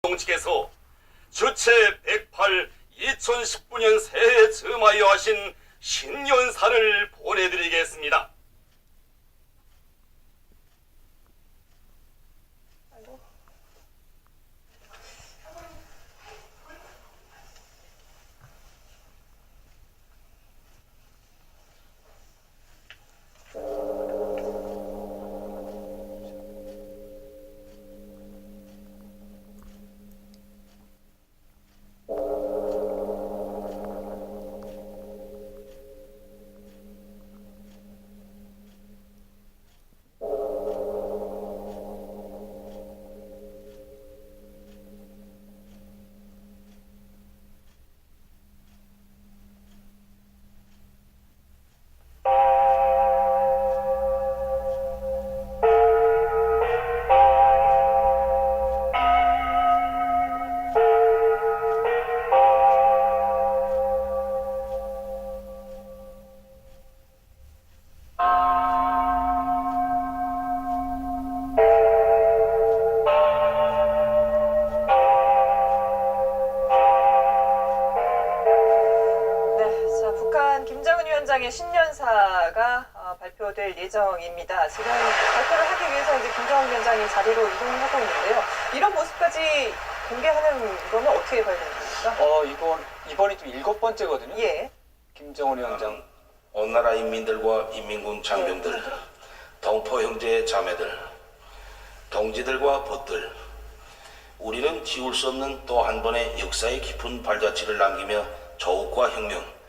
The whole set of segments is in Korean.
동측에서 주체 108 2019년 새해 즈음하여 하신 신년사를 보내드리겠습니다. 김정은 위원장의 신년사가 발표될 예정입니다. 지금 발표를 하기 위해서 이제 김정은 위원장이 자리로 이동을 하고 있는데요. 이런 모습까지 공개하는 거는 어떻게 봐야 되는 겁니까? 이번이 좀 7번째거든요. 예. 김정은 위원장. 온 나라 인민들과 인민군 장병들, 동포 형제 자매들, 동지들과 벗들, 우리는 지울 수 없는 또 한 번의 역사의 깊은 발자취를 남기며 조국과 혁명,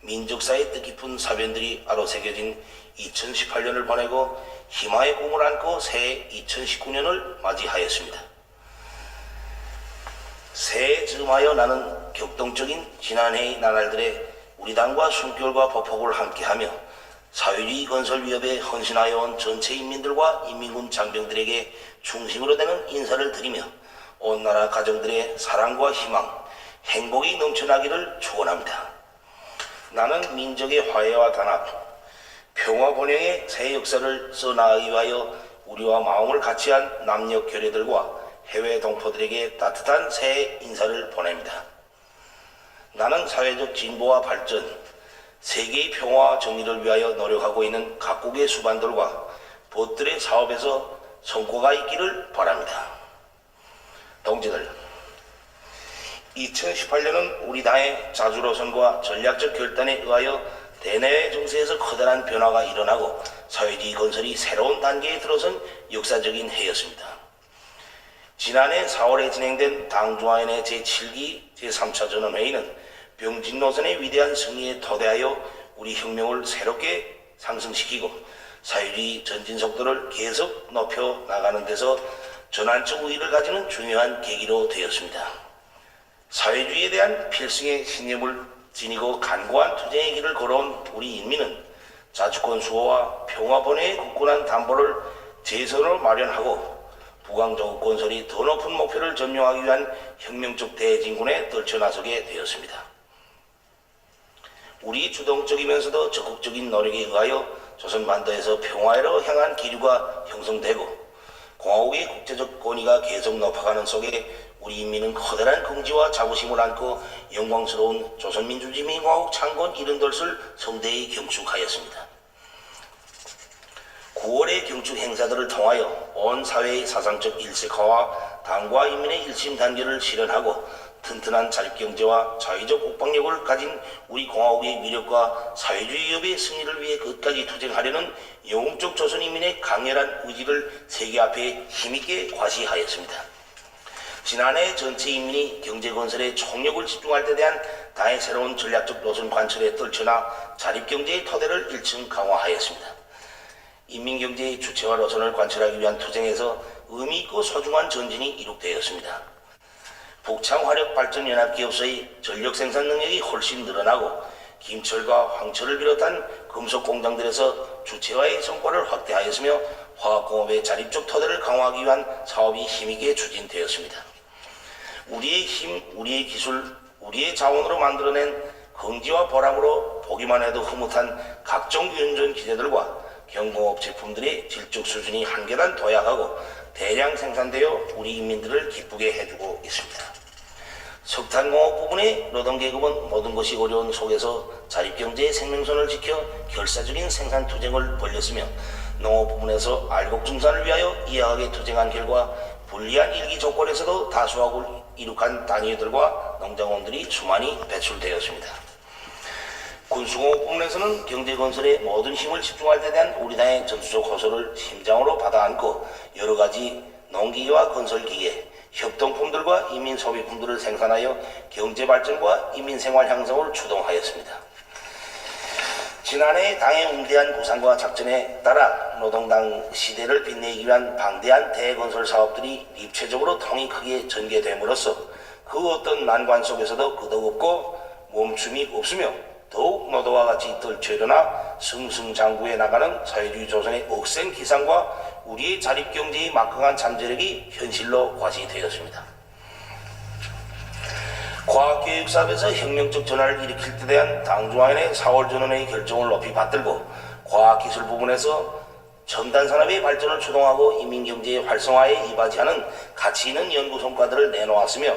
민족사의 뜻깊은 사변들이 아로새겨진 2018년을 보내고 희망의 꿈을 안고 새해 2019년을 맞이하였습니다. 새해 즈음하여 나는 격동적인 지난해의 나날들의 우리 당과 숨결과 보폭을 함께하며 사회주의 건설 위협에 헌신하여 온 전체 인민들과 인민군 장병들에게 중심으로 되는 인사를 드리며 온 나라 가정들의 사랑과 희망, 행복이 넘쳐나기를 축원합니다. 나는 민족의 화해와 단합, 평화 번영의 새 역사를 써나가기 위하여 우리와 마음을 같이한 남녀 결여들과 해외 동포들에게 따뜻한 새해 인사를 보냅니다. 나는 사회적 진보와 발전, 세계의 평화와 정의를 위하여 노력하고 있는 각국의 수반들과 벗들의 사업에서 성과가 있기를 바랍니다. 동지들, 2018년은 우리 당의 자주로선과 전략적 결단에 의하여 대내외 정세에서 커다란 변화가 일어나고 사회주의 건설이 새로운 단계에 들어선 역사적인 해였습니다. 지난해 4월에 진행된 당중앙위원회 제7기 제3차 전원회의는 병진 노선의 위대한 승리에 토대하여 우리 혁명을 새롭게 상승시키고 사회주의 전진 속도를 계속 높여 나가는 데서 전환적 의의를 가지는 중요한 계기로 되었습니다. 사회주의에 대한 필승의 신념을 지니고 간고한 투쟁의 길을 걸어온 우리 인민은 자주권 수호와 평화 번영의 굳건한 담보를 재선으로 마련하고 부강조국 건설이 더 높은 목표를 점령하기 위한 혁명적 대진군에 떨쳐나서게 되었습니다. 우리 주동적이면서도 적극적인 노력에 의하여 조선반도에서 평화로 향한 기류가 형성되고 공화국의 국제적 권위가 계속 높아가는 속에 우리 인민은 커다란 긍지와 자부심을 안고 영광스러운 조선민주주의공화국 창건 70돌을 성대히 경축하였습니다. 9월의 경축 행사들을 통하여 온 사회의 사상적 일색화와 당과 인민의 일심 단결을 실현하고 튼튼한 자립경제와 자유적 국방력을 가진 우리 공화국의 위력과 사회주의 위협의 승리를 위해 끝까지 투쟁하려는 영웅적 조선인민의 강렬한 의지를 세계 앞에 힘있게 과시하였습니다. 지난해 전체 인민이 경제건설에 총력을 집중할 때 대한 당의 새로운 전략적 노선 관철에 떨쳐나 자립경제의 토대를 1층 강화하였습니다. 인민경제의 주체화 노선을 관철하기 위한 투쟁에서 의미있고 소중한 전진이 이룩되었습니다. 북창화력발전연합기업소의 전력생산 능력이 훨씬 늘어나고 김철과 황철을 비롯한 금속공장들에서 주체화의 성과를 확대하였으며 화학공업의 자립적 토대를 강화하기 위한 사업이 힘있게 추진되었습니다. 우리의 힘, 우리의 기술, 우리의 자원으로 만들어낸 긍지와 보람으로 보기만 해도 흐뭇한 각종 유연전 기재들과 경공업 제품들의 질적 수준이 한 계단 도약하고 대량 생산되어 우리 인민들을 기쁘게 해주고 있습니다. 석탄공업 부분의 노동계급은 모든 것이 어려운 속에서 자립경제의 생명선을 지켜 결사적인 생산 투쟁을 벌였으며 농업 부분에서 알곡증산을 위하여 이하하게 투쟁한 결과 불리한 일기 조건에서도 다수학을 이룩한 단위들과 농장원들이 수많이 배출되었습니다. 군수공업 부문에서는 경제건설에 모든 힘을 집중할 때 대한 우리 당의 전투적 호소를 심장으로 받아안고 여러가지 농기계와 건설기계, 협동품들과 인민소비품들을 생산하여 경제발전과 인민생활 향상을 주동하였습니다. 지난해 당의 응대한 구상과 작전에 따라 노동당 시대를 빛내기 위한 방대한 대건설 사업들이 입체적으로 통이 크게 전개됨으로써 그 어떤 난관 속에서도 끄덕없고 멈춤이 없으며 더욱 노도와 같이 떨쳐일어나 승승장구해 나가는 사회주의 조선의 억센 기상과 우리의 자립경제의 막강한 잠재력이 현실로 과시되었습니다. 과학교육 사업에서 혁명적 전환을 일으킬 때 대한 당중앙인의 4월 전원의 결정을 높이 받들고 과학기술 부분에서 첨단 산업의 발전을 주동하고 인민경제의 활성화에 이바지하는 가치 있는 연구 성과들을 내놓았으며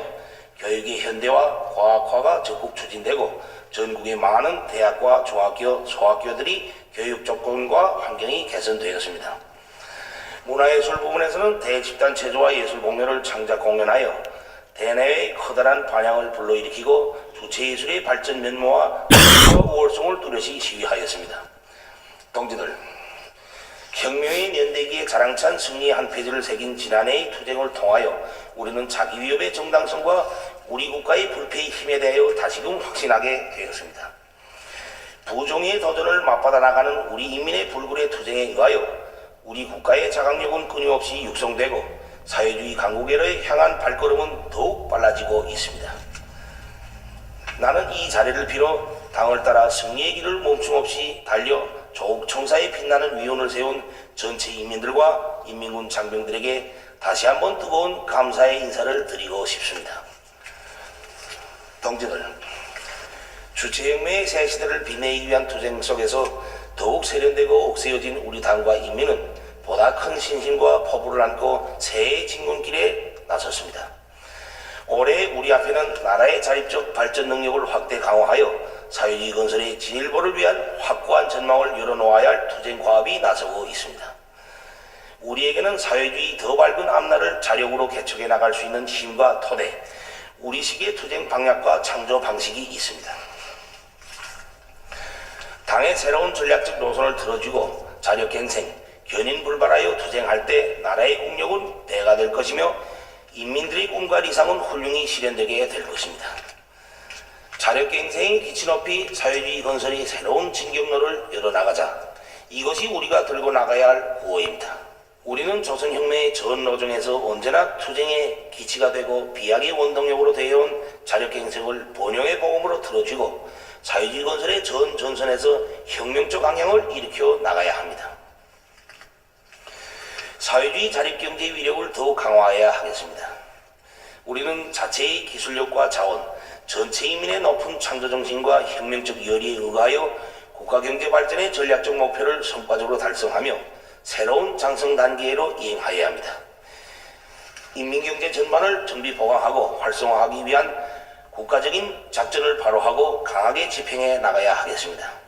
교육의 현대화, 과학화가 적극 추진되고 전국의 많은 대학과 중학교, 소학교들이 교육 조건과 환경이 개선되었습니다. 문화예술 부분에서는 대집단 체조와 예술 공연을 창작 공연하여 대내외의 커다란 반향을 불러일으키고 주체예술의 발전 면모와 우월성을 뚜렷이 시위하였습니다. 동지들, 혁명의 연대기에 자랑찬 승리의 한 페이지를 새긴 지난해의 투쟁을 통하여 우리는 자기 위협의 정당성과 우리 국가의 불패의 힘에 대하여 다시금 확신하게 되었습니다. 부종의 도전을 맞받아 나가는 우리 인민의 불굴의 투쟁에 의하여 우리 국가의 자강력은 끊임없이 육성되고 사회주의 강국에를 향한 발걸음은 더욱 빨라지고 있습니다. 나는 이 자리를 빌어 당을 따라 승리의 길을 멈춤없이 달려 조국 청사에 빛나는 위원을 세운 전체 인민들과 인민군 장병들에게 다시 한번 뜨거운 감사의 인사를 드리고 싶습니다. 동지들, 주체혁명의 새 시대를 빛내기 위한 투쟁 속에서 더욱 세련되고 옥세어진 우리 당과 인민은 보다 큰 신심과 포부를 안고 새해의 진군길에 나섰습니다. 올해 우리 앞에는 나라의 자립적 발전 능력을 확대 강화하여 사회주의 건설의 진일보를 위한 확고한 전망을 열어놓아야 할 투쟁 과업이 나서고 있습니다. 우리에게는 사회주의 더 밝은 앞날을 자력으로 개척해 나갈 수 있는 힘과 토대, 우리식의 투쟁 방향과 창조 방식이 있습니다. 당의 새로운 전략적 노선을 틀어주고 자력갱생, 견인불발하여 투쟁할 때 나라의 국력은 배가 될 것이며 인민들의 꿈과理想은 훌륭히 실현되게 될 것입니다. 자력갱생의 기치 높이 사회주의 건설이 새로운 진격로를 열어나가자. 이것이 우리가 들고 나가야 할 구호입니다. 우리는 조선혁명의 전 노정에서 언제나 투쟁의 기치가 되고 비약의 원동력으로 되어온 자력갱생을 번영의 복음으로 틀어주고 사회주의 건설의 전 전선에서 혁명적 방향을 일으켜 나가야 합니다. 사회주의 자립경제의 위력을 더욱 강화해야 하겠습니다. 우리는 자체의 기술력과 자원, 전체 인민의 높은 창조정신과 혁명적 열의에 의하여 국가경제 발전의 전략적 목표를 성과적으로 달성하며 새로운 장성 단계로 이행하여야 합니다. 인민경제 전반을 정비 보강하고 활성화하기 위한 국가적인 작전을 바로하고 강하게 집행해 나가야 하겠습니다.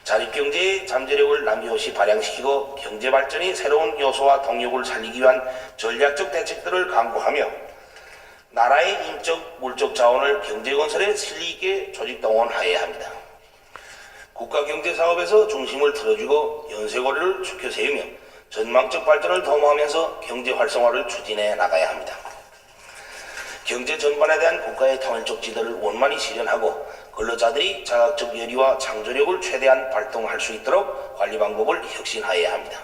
자립경제의 잠재력을 남김없이 발양시키고 경제발전의 새로운 요소와 동력을 살리기 위한 전략적 대책들을 강구하며 나라의 인적, 물적 자원을 경제건설에 실리있게 조직동원하여야 합니다. 국가경제사업에서 중심을 틀어주고 연쇄고리를 축혀 세우며 전망적 발전을 도모하면서 경제활성화를 추진해 나가야 합니다. 경제 전반에 대한 국가의 통일적 지도를 원만히 실현하고 근로자들이 자각적 열의와 창조력을 최대한 발동할 수 있도록 관리 방법을 혁신하여야 합니다.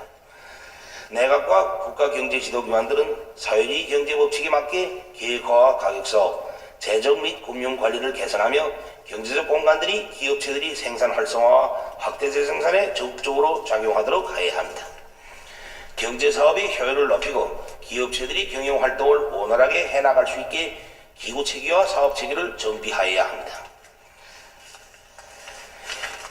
내각과 국가경제지도기관들은 사회주의 경제법칙에 맞게 계획화와 가격사업, 재정 및 금융관리를 개선하며 경제적 공간들이 기업체들이 생산 활성화와 확대 재생산에 적극적으로 작용하도록 하여야 합니다. 경제사업의 효율을 높이고 기업체들이 경영활동을 원활하게 해나갈 수 있게 기구체계와 사업체계를 정비하여야 합니다.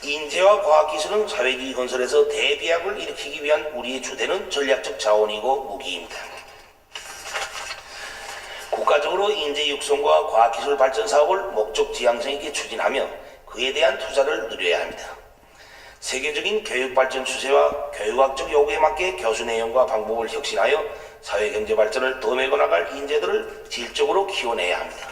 인재와 과학기술은 사회주의 건설에서 대비약을 일으키기 위한 우리의 주되는 전략적 자원이고 무기입니다. 국가적으로 인재 육성과 과학기술 발전 사업을 목적 지향성 있게 추진하며 그에 대한 투자를 늘려야 합니다. 세계적인 교육 발전 추세와 교육학적 요구에 맞게 교수 내용과 방법을 혁신하여 사회경제 발전을 더 메꿔나갈 인재들을 질적으로 키워내야 합니다.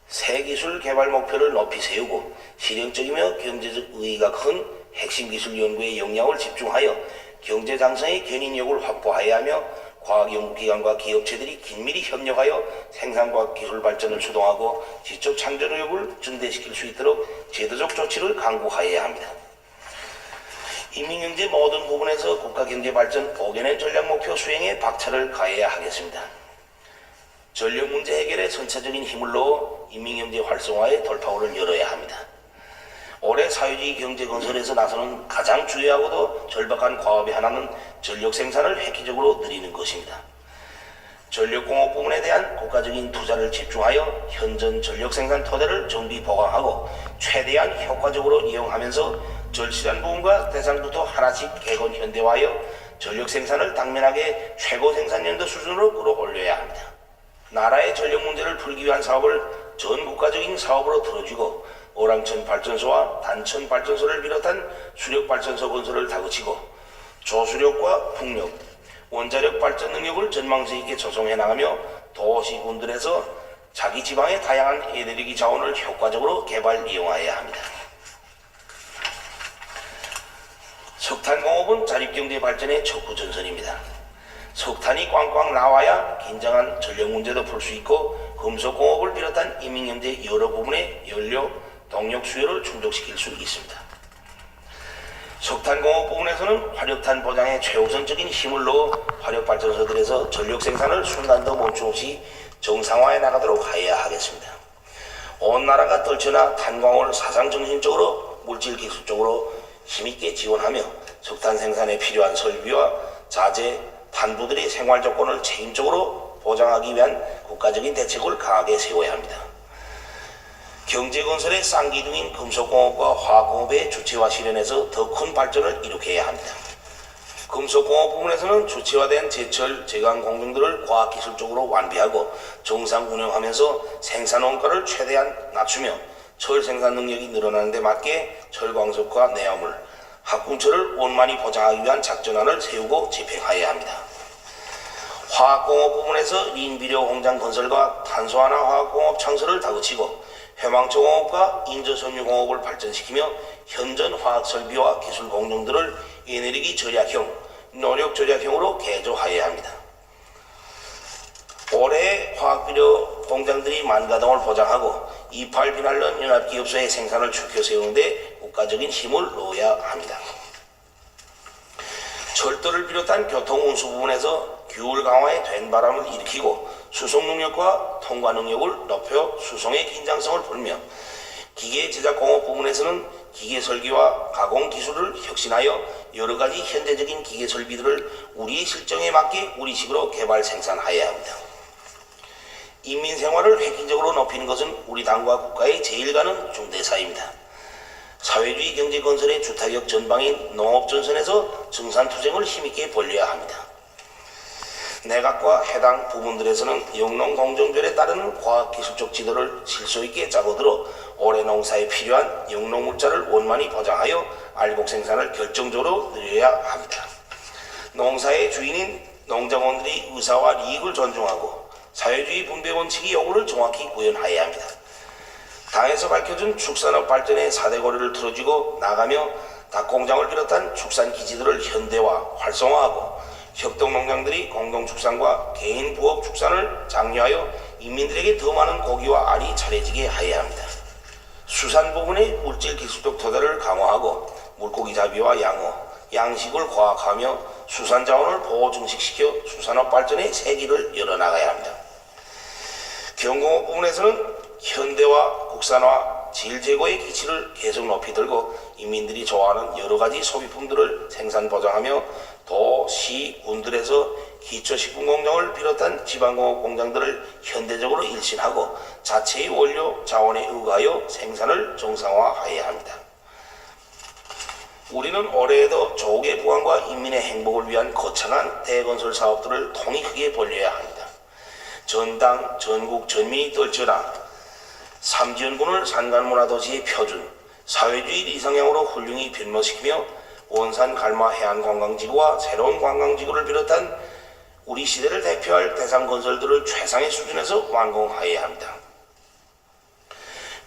새 기술 개발 목표를 높이 세우고 실용적이며 경제적 의의가 큰 핵심 기술 연구에 역량을 집중하여 경제 장성의 견인력을 확보해야 하며 과학연구기관과 기업체들이 긴밀히 협력하여 생산과학 기술 발전을 주동하고 지적 창조력을 증대시킬 수 있도록 제도적 조치를 강구하여야 합니다. 인민경제 모든 부분에서 국가경제 발전 5개년 전략 목표 수행에 박차를 가해야 하겠습니다. 전력 문제 해결에 선차적인 힘을 넣어 인민경제 활성화의 돌파구를 열어야 합니다. 올해 사회주의 경제 건설에서 나서는 가장 중요하고도 절박한 과업의 하나는 전력 생산을 획기적으로 늘리는 것입니다. 전력공업 부문에 대한 국가적인 투자를 집중하여 현존 전력 생산 토대를 정비 보강하고 최대한 효과적으로 이용하면서 절실한 부분과 대상부터 하나씩 개건 현대화하여 전력 생산을 당면하게 최고 생산 연도 수준으로 끌어올려야 합니다. 나라의 전력 문제를 풀기 위한 사업을 전 국가적인 사업으로 틀어주고 오랑천 발전소와 단천 발전소를 비롯한 수력 발전소 건설을 다그치고 조수력과 풍력, 원자력 발전 능력을 전망성 있게 조성해 나가며 도시군들에서 자기 지방의 다양한 에너지 자원을 효과적으로 개발 이용하여야 합니다. 석탄공업은 자립경제 발전의 척후 전선입니다. 석탄이 꽝꽝 나와야 긴장한 전력 문제도 풀 수 있고 금속공업을 비롯한 인민경제 여러 부분의 연료, 동력 수요를 충족시킬 수 있습니다. 석탄공업 부분에서는 화력탄 보장에 최우선적인 힘을 넣어 화력발전소들에서 전력 생산을 순간도 멈춤없이 정상화해 나가도록 하여야 하겠습니다. 온 나라가 떨쳐나 탄광을 사상정신적으로 물질기술적으로 힘있게 지원하며 석탄 생산에 필요한 설비와 자재, 탄부들의 생활 조건을 책임적으로 보장하기 위한 국가적인 대책을 강하게 세워야 합니다. 경제건설의 쌍기둥인 금속공업과 화학공업의 주체화 실현에서 더 큰 발전을 이룩해야 합니다. 금속공업 부분에서는 주체화된 제철, 제강 공정들을 과학기술적으로 완비하고 정상 운영하면서 생산 원가를 최대한 낮추며 철 생산 능력이 늘어나는 데 맞게 철광석과 내화물, 합궁철을 원만히 보장하기 위한 작전안을 세우고 집행하여야 합니다. 화학공업 부분에서 린비료 공장 건설과 탄소환화 화학공업 창설을 다그치고 회망초공업과 인조섬유공업을 발전시키며 현존 화학설비와 기술 공정들을 에너지 절약형, 노력 절약형으로 개조하여야 합니다. 올해 화학비료 공장들이 만가동을 보장하고 28 비난론 연합기업소의 생산을 추켜 세우는 데 국가적인 힘을 넣어야 합니다. 철도를 비롯한 교통운수 부분에서 규율 강화에 된 바람을 일으키고 수송 능력과 통과 능력을 높여 수송의 긴장성을 풀며 기계 제작 공업 부분에서는 기계 설계와 가공 기술을 혁신하여 여러 가지 현대적인 기계 설비들을 우리의 실정에 맞게 우리식으로 개발 생산하여야 합니다. 인민 생활을 획기적으로 높이는 것은 우리 당과 국가의 제일 가는 중대사입니다. 사회주의 경제 건설의 주타격 전방인 농업전선에서 증산투쟁을 힘있게 벌려야 합니다. 내각과 해당 부분들에서는 영농공정별에 따르는 과학기술적 지도를 실소있게 짜고들어 올해 농사에 필요한 영농물자를 원만히 보장하여 알곡 생산을 결정적으로 늘려야 합니다. 농사의 주인인 농장원들이 의사와 이익을 존중하고 사회주의 분배 원칙의 요구를 정확히 구현하여야 합니다. 당에서 밝혀준 축산업 발전의 4대 고리를 틀어주고 나가며 닭공장을 비롯한 축산기지들을 현대화, 활성화하고 협동농장들이 공동축산과 개인 부업 축산을 장려하여 인민들에게 더 많은 고기와 알이 차려지게 하여야 합니다. 수산 부분의 물질기술적 토대를 강화하고 물고기 잡이와 양어, 양식을 과학하며 수산자원을 보호 증식시켜 수산업 발전의 세기를 열어나가야 합니다. 경공업 부분에서는 현대화, 국산화, 질 제고의 기치를 계속 높이 들고 인민들이 좋아하는 여러가지 소비품들을 생산 보장하며 도, 시, 군들에서 기초식품공장을 비롯한 지방공업 공장들을 현대적으로 일신하고 자체의 원료, 자원에 의거하여 생산을 정상화해야 합니다. 우리는 올해에도 조국의 부강과 인민의 행복을 위한 거창한 대건설 사업들을 통이 크게 벌려야 합니다. 전당, 전국, 전민이 떨쳐라 삼지연군을 산간문화도시의 표준, 사회주의 이상향으로 훌륭히 변모시키며 원산 갈마 해안관광지구와 새로운 관광지구를 비롯한 우리 시대를 대표할 대상 건설들을 최상의 수준에서 완공하여야 합니다.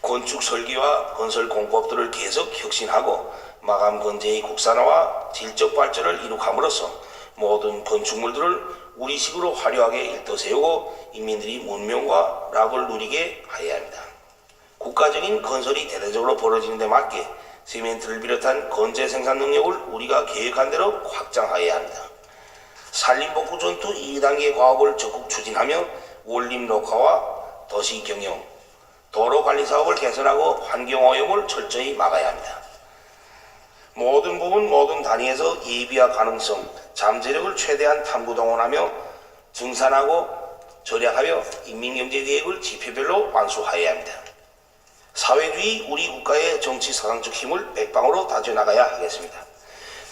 건축 설계와 건설 공법들을 계속 혁신하고 마감 건재의 국산화와 질적 발전을 이룩함으로써 모든 건축물들을 우리식으로 화려하게 일떠세우고 인민들이 문명과 락을 누리게 하여야 합니다. 국가적인 건설이 대대적으로 벌어지는 데 맞게 시멘트를 비롯한 건재 생산 능력을 우리가 계획한 대로 확장하여야 합니다. 산림복구 전투 2단계 과업을 적극 추진하며 원림 녹화와 도시 경영, 도로 관리 사업을 개선하고 환경 오염을 철저히 막아야 합니다. 모든 부분 모든 단위에서 예비와 가능성, 잠재력을 최대한 탐구 동원하며 증산하고 절약하여 인민경제계획을 지표별로 완수하여야 합니다. 사회주의 우리 국가의 정치 사상적 힘을 백방으로 다져나가야 하겠습니다.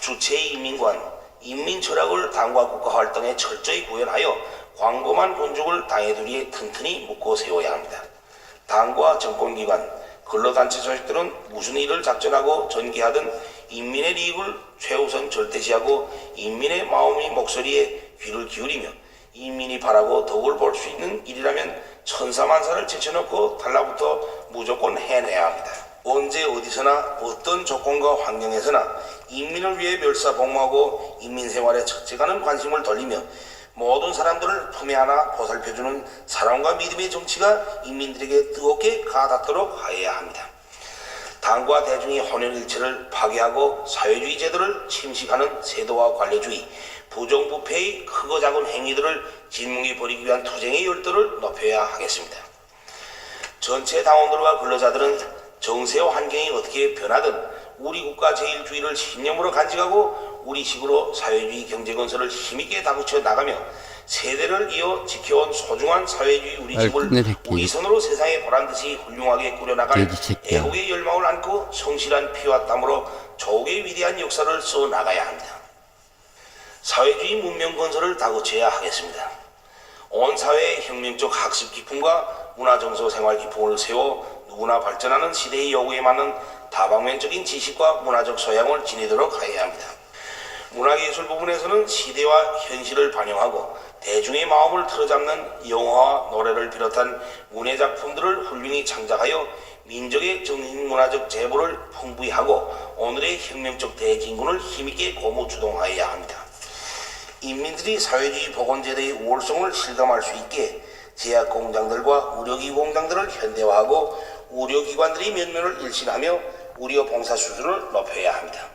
주체의 인민관, 인민 철학을 당과 국가 활동에 철저히 구현하여 광범한 군족을 당의 두리에 튼튼히 묶어 세워야 합니다. 당과 정권기관, 근로단체 조직들은 무슨 일을 작전하고 전개하든 인민의利益을 최우선 절대시하고 인민의 마음의 목소리에 귀를 기울이며 인민이 바라고 덕을 볼 수 있는 일이라면 천사만사를 제쳐놓고 달라붙어 무조건 해내야 합니다. 언제 어디서나 어떤 조건과 환경에서나 인민을 위해 멸사복무하고 인민생활에 첫째가는 관심을 돌리며 모든 사람들을 품에 안아 보살펴주는 사랑과 믿음의 정치가 인민들에게 뜨겁게 가닿도록 하여야 합니다. 당과 대중의 혼연일체를 파괴하고 사회주의 제도를 침식하는 세도와 관료주의, 부정부패의 크고 작은 행위들을 진뭉에 버리기 위한 투쟁의 열도를 높여야 하겠습니다. 전체 당원들과 근로자들은 정세와 환경이 어떻게 변하든 우리 국가 제일주의를 신념으로 간직하고 우리식으로 사회주의 경제건설을 힘있게 다그쳐 나가며 세대를 이어 지켜온 소중한 사회주의 우리 집을 우리 손으로 세상에 보란듯이 훌륭하게 꾸려나갈 애국의 열망을 안고 성실한 피와 땀으로 조국의 위대한 역사를 써나가야 합니다. 사회주의 문명 건설을 다그쳐야 하겠습니다. 온 사회의 혁명적 학습 기풍과 문화정서 생활 기풍을 세워 누구나 발전하는 시대의 요구에 맞는 다방면적인 지식과 문화적 소양을 지니도록 하여야 합니다. 문화예술 부분에서는 시대와 현실을 반영하고 대중의 마음을 틀어잡는 영화와 노래를 비롯한 문예작품들을 훌륭히 창작하여 민족의 정신문화적 재보를 풍부히 하고 오늘의 혁명적 대진군을 힘있게 고무주동하여야 합니다. 인민들이 사회주의 복원제도의 우월성을 실감할 수 있게 제약공장들과 의료기 공장들을 현대화하고 의료기관들의 면면을 일신하며 의료 봉사 수준을 높여야 합니다.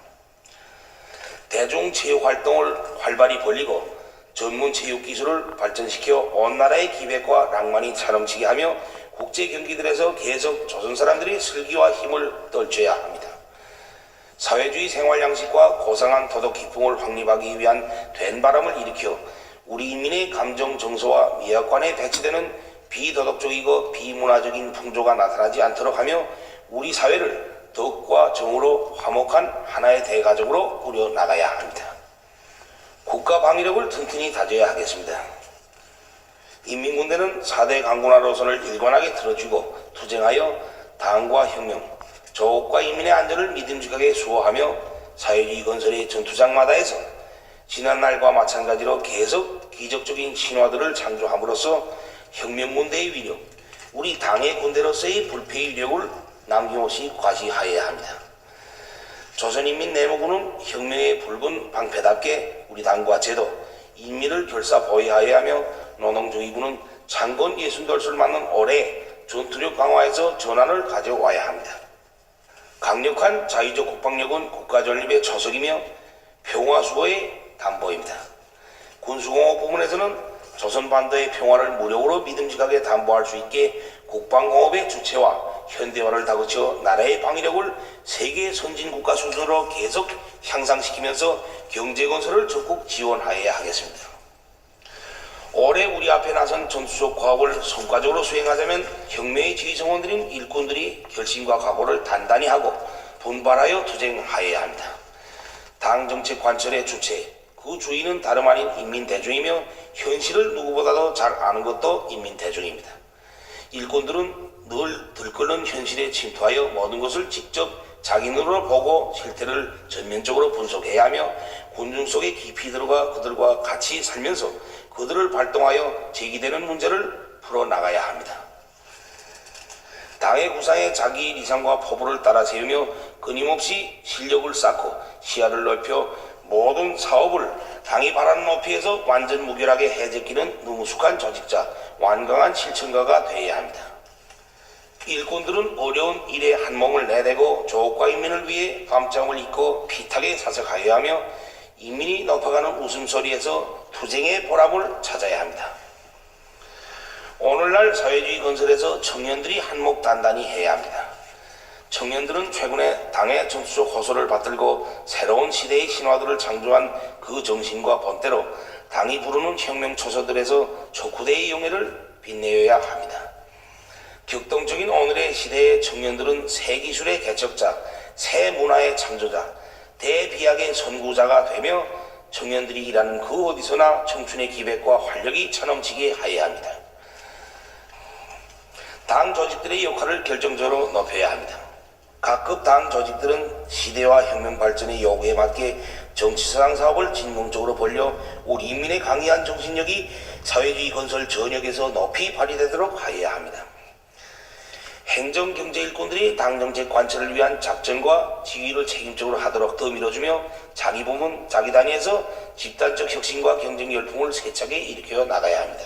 대중체육활동을 활발히 벌리고 전문체육기술을 발전시켜 온 나라의 기백과 낭만이 차넘치게 하며 국제경기들에서 계속 조선 사람들이 슬기와 힘을 떨쳐야 합니다. 사회주의 생활양식과 고상한 도덕 기풍을 확립하기 위한 된바람을 일으켜 우리 인민의 감정 정서와 미학관에 배치되는 비도덕적이고 비문화적인 풍조가 나타나지 않도록 하며 우리 사회를 덕과 정으로 화목한 하나의 대가족으로 꾸려나가야 합니다. 국가 방위력을 튼튼히 다져야 하겠습니다. 인민군대는 4대 강군화 노선을 일관하게 틀어주고 투쟁하여 당과 혁명, 조국과 인민의 안전을 믿음직하게 수호하며 사회주의 건설의 전투장마다에서 지난날과 마찬가지로 계속 기적적인 신화들을 창조함으로써 혁명군대의 위력, 우리 당의 군대로서의 불패의 위력을 남김없이 과시하여야 합니다. 조선인민내무군은 혁명의 붉은 방패답게 우리 당과 제도, 인민을 결사 보위하여야 하며 노동조기부는 창건 60돌수를 맞는 올해 전투력 강화에서 전환을 가져와야 합니다. 강력한 자유적 국방력은 국가전립의 초석이며 평화수호의 담보입니다. 군수공업 부문에서는 조선반도의 평화를 무력으로 믿음직하게 담보할 수 있게 국방공업의 주체와 현대화를 다그쳐 나라의 방위력을 세계 선진국가 수준으로 계속 향상시키면서 경제건설을 적극 지원하여야 하겠습니다. 올해 우리 앞에 나선 전투적 과업을 성과적으로 수행하자면 혁명의 지휘성원들인 일꾼들이 결심과 각오를 단단히 하고 분발하여 투쟁하여야 합니다. 당정책 관철의 주체, 그 주인은 다름 아닌 인민대중이며 현실을 누구보다도 잘 아는 것도 인민대중입니다. 일꾼들은 늘 들끓는 현실에 침투하여 모든 것을 직접 자기 눈으로 보고 실태를 전면적으로 분석해야 하며 군중 속에 깊이 들어가 그들과 같이 살면서 그들을 발동하여 제기되는 문제를 풀어나가야 합니다. 당의 구상에 자기理想과 포부를 따라 세우며 끊임없이 실력을 쌓고 시야를 넓혀 모든 사업을 당이 바라는 높이에서 완전 무결하게 해제키는 능숙한 조직자, 완강한 실천가가 되어야 합니다. 일꾼들은 어려운 일에 한 몸을 내대고 조국과 인민을 위해 밤잠을 잊고 피타게 사색하여야 하며 인민이 높아가는 웃음소리에서 투쟁의 보람을 찾아야 합니다. 오늘날 사회주의 건설에서 청년들이 한몫 단단히 해야 합니다. 청년들은 최근에 당의 정치적 호소를 받들고 새로운 시대의 신화들을 창조한 그 정신과 본때로 당이 부르는 혁명 초소들에서 척후대의 용해를 빛내어야 합니다. 격동적인 오늘의 시대의 청년들은 새 기술의 개척자, 새 문화의 창조자, 대비약의 선구자가 되며 청년들이 일하는 그 어디서나 청춘의 기백과 활력이 차넘치게 하여야 합니다. 당 조직들의 역할을 결정적으로 높여야 합니다. 각급 당 조직들은 시대와 혁명 발전의 요구에 맞게 정치사상 사업을 진공적으로 벌려 우리 인민의 강의한 정신력이 사회주의 건설 전역에서 높이 발휘되도록 하여야 합니다. 행정 경제 일꾼들이 당 정책 관철을 위한 작전과 지휘를 책임적으로 하도록 더 밀어주며 자기 부문, 자기 단위에서 집단적 혁신과 경쟁 열풍을 세차게 일으켜 나가야 합니다.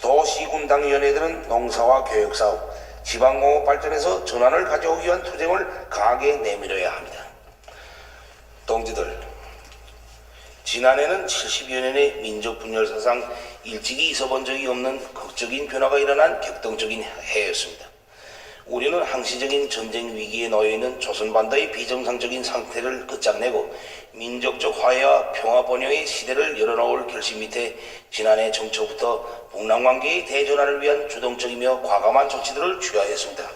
도시군당위원회들은 농사와 교육사업, 지방공업 발전에서 전환을 가져오기 위한 투쟁을 강하게 내밀어야 합니다. 동지들, 지난해는 70여 년의 민족분열 사상 일찍이 있어본 적이 없는 극적인 변화가 일어난 격동적인 해였습니다. 우리는 항시적인 전쟁 위기에 놓여있는 조선반도의 비정상적인 상태를 끝장내고 민족적 화해와 평화 번영의 시대를 열어놓을 결심 밑에 지난해 정초부터 북남관계의 대전환을 위한 주동적이며 과감한 조치들을 취하였습니다.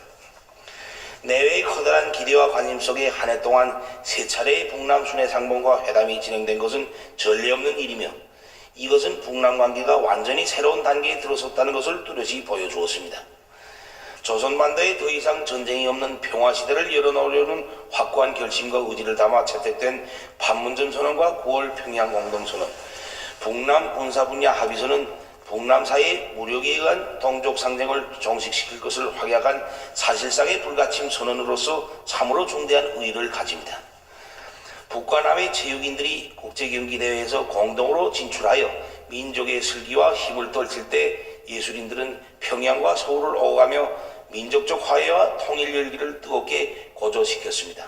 내외의 커다란 기대와 관심 속에 한 해 동안 세 차례의 북남 순회 상봉과 회담이 진행된 것은 전례 없는 일이며 이것은 북남관계가 완전히 새로운 단계에 들어섰다는 것을 뚜렷이 보여주었습니다. 조선반도에 더 이상 전쟁이 없는 평화시대를 열어놓으려는 확고한 결심과 의지를 담아 채택된 판문점 선언과 9월 평양 공동선언, 북남 군사 분야 합의서는 북남 사이의 무력에 의한 동족 상쟁을 종식시킬 것을 확약한 사실상의 불가침 선언으로서 참으로 중대한 의의를 가집니다. 북과 남의 체육인들이 국제경기대회에서 공동으로 진출하여 민족의 슬기와 힘을 떨칠 때 예술인들은 평양과 서울을 오가며 민족적 화해와 통일 열기를 뜨겁게 고조시켰습니다.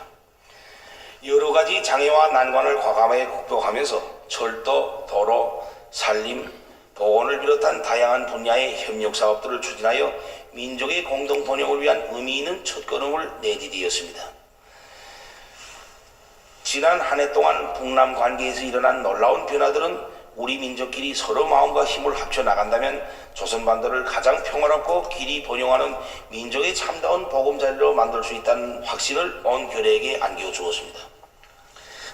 여러 가지 장애와 난관을 과감하게 극복하면서 철도, 도로, 산림, 보건을 비롯한 다양한 분야의 협력 사업들을 추진하여 민족의 공동 번영을 위한 의미 있는 첫걸음을 내디디었습니다. 지난 한 해 동안 북남 관계에서 일어난 놀라운 변화들은 우리 민족끼리 서로 마음과 힘을 합쳐 나간다면 조선반도를 가장 평화롭고 길이 번영하는 민족의 참다운 보금자리로 만들 수 있다는 확신을 온 결의에게 안겨주었습니다.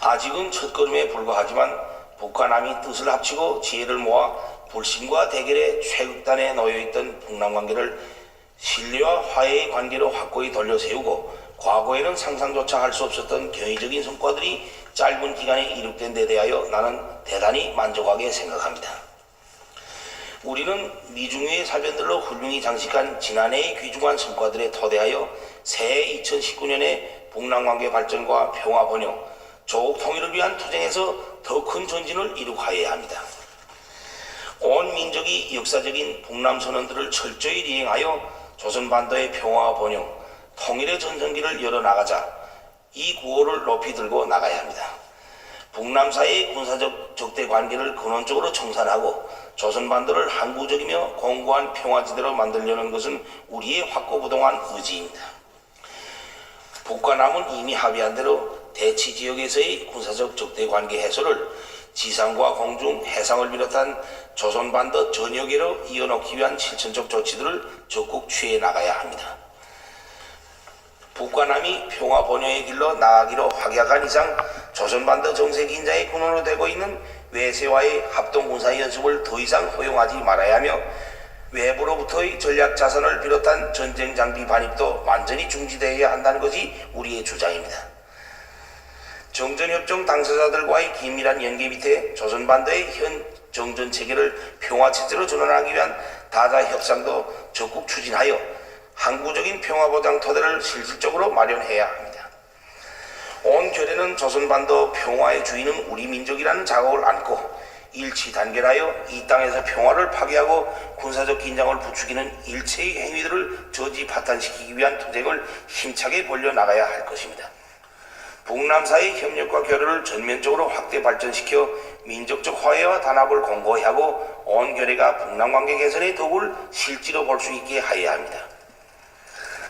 아직은 첫걸음에 불과하지만 북과 남이 뜻을 합치고 지혜를 모아 불신과 대결의 최극단에 놓여있던 북남관계를 신뢰와 화해의 관계로 확고히 돌려세우고 과거에는 상상조차 할 수 없었던 경이적인 성과들이 짧은 기간에 이룩된 데 대하여 나는 대단히 만족하게 생각합니다. 우리는 미중유의 살변들로 훌륭히 장식한 지난해의 귀중한 성과들에 토대하여 새해 2019년에 북남관계 발전과 평화 번영, 조국 통일을 위한 투쟁에서 더 큰 전진을 이룩하여야 합니다. 온 민족이 역사적인 북남 선언들을 철저히 이행하여 조선반도의 평화와 번영, 통일의 전성기를 열어나가자 이 구호를 높이 들고 나가야 합니다. 북남 사이의 군사적 적대 관계를 근원적으로 청산하고 조선반도를 항구적이며 공고한 평화지대로 만들려는 것은 우리의 확고부동한 의지입니다. 북과 남은 이미 합의한 대로 대치 지역에서의 군사적 적대 관계 해소를 지상과 공중, 해상을 비롯한 조선반도 전역으로 이어놓기 위한 실천적 조치들을 적극 취해 나가야 합니다. 북과 남이 평화 번영의 길로 나아가기로 확약한 이상 조선반도 정세 긴장의 근원으로 되고 있는 외세와의 합동군사 연습을 더 이상 허용하지 말아야 하며 외부로부터의 전략 자산을 비롯한 전쟁 장비 반입도 완전히 중지되어야 한다는 것이 우리의 주장입니다. 정전협정 당사자들과의 긴밀한 연계 밑에 조선반도의 현 정전 체계를 평화체제로 전환하기 위한 다자 협상도 적극 추진하여 항구적인 평화보장 토대를 실질적으로 마련해야 합니다. 온 결의는 조선반도 평화의 주인은 우리 민족이라는 자각을 안고 일치 단결하여 이 땅에서 평화를 파괴하고 군사적 긴장을 부추기는 일체의 행위들을 저지 파탄시키기 위한 투쟁을 힘차게 벌려나가야 할 것입니다. 북남사의 협력과 교류를 전면적으로 확대 발전시켜 민족적 화해와 단합을 공고히 하고 온 결의가 북남관계 개선의 도구를 실제로 볼 수 있게 하여야 합니다.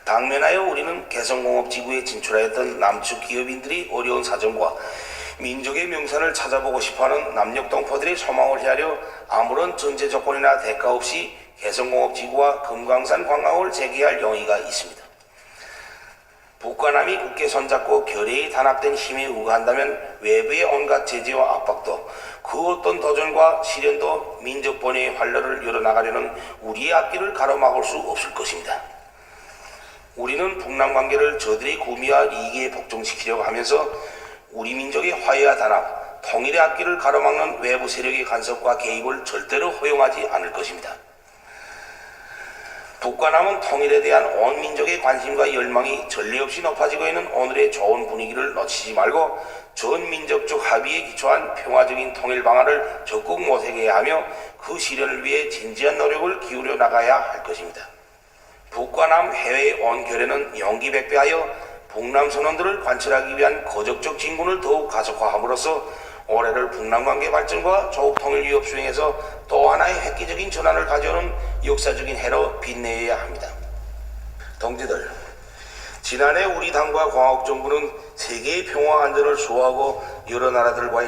당면하여 우리는 개성공업지구에 진출하였던 남측 기업인들이 어려운 사정과 민족의 명산을 찾아보고 싶어하는 남녘동포들의 소망을 헤아려 아무런 전제 조건이나 대가 없이 개성공업지구와 금강산 관광을 재개할 용의가 있습니다. 북과 남이 굳게 손잡고 결의에 단합된 힘에 의거한다면 외부의 온갖 제재와 압박도 그 어떤 도전과 시련도 민족 번영의 활로를 열어나가려는 우리의 앞길을 가로막을 수 없을 것입니다. 우리는 북남 관계를 저들의 구미와 이익에 복종시키려고 하면서 우리 민족의 화해와 단합, 통일의 앞길을 가로막는 외부 세력의 간섭과 개입을 절대로 허용하지 않을 것입니다. 북과 남은 통일에 대한 온 민족의 관심과 열망이 전례 없이 높아지고 있는 오늘의 좋은 분위기를 놓치지 말고 전 민족적 합의에 기초한 평화적인 통일 방안을 적극 모색해야 하며 그 실현을 위해 진지한 노력을 기울여 나가야 할 것입니다. 북과 남 해외의 온 결의는 용기백배하여 북남 선언들을 관철하기 위한 거적적 진군을 더욱 가속화함으로써 올해를 북남관계 발전과 조국 통일 위협 수행에서 또 하나의 획기적인 전환을 가져오는 역사적인 해로 빛내야 합니다. 동지들, 지난해 우리 당과 광화국 정부는 세계의 평화 안전을 수호하고 여러 나라들과의